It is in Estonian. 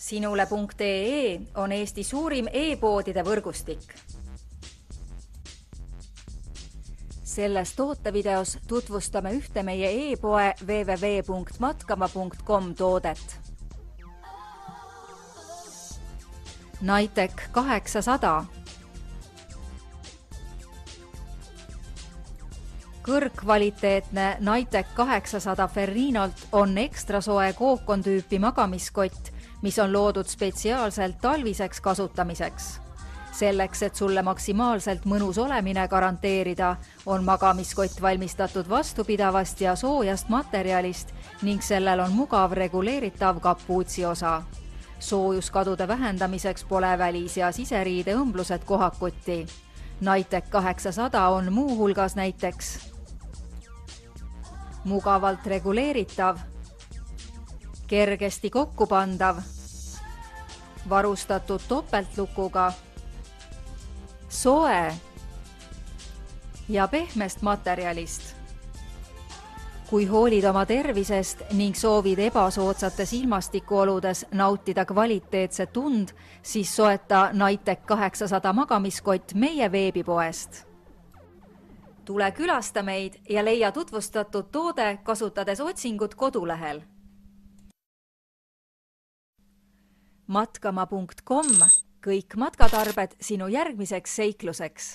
Sinule.ee on Eesti suurim e-poodide võrgustik. Selles tootevideos tutvustame ühte meie e-poe www.matkama.com toodet. Nitec 800. Kõrgkvaliteetne Nitec 800 Ferrinolt on ekstra soe kookon-tüüpi magamiskott, mis on loodud spetsiaalselt talviseks kasutamiseks. Selleks, et sulle maksimaalselt mõnus olemine garanteerida, on magamiskott valmistatud vastupidavast ja soojast materjalist ning sellel on mugav reguleeritav kapuutsi osa. Soojuskadude vähendamiseks pole välis- ja siseriide õmblused kohakuti. Nitec 800 on muu hulgas näiteks mugavalt reguleeritav, kergesti kokkupandav, varustatud topeltlukuga, soe ja pehmest materjalist. Kui hoolid oma tervisest ning soovid ebasoodsates ilmastikuoludes nautida kvaliteetset tund, siis soeta Nitec 800 magamiskott meie veebipoest. Tule külasta meid ja leia tutvustatud toode kasutades otsingut kodulehel. Matkama.com, kõik matkatarbed sinu järgmiseks seikluseks.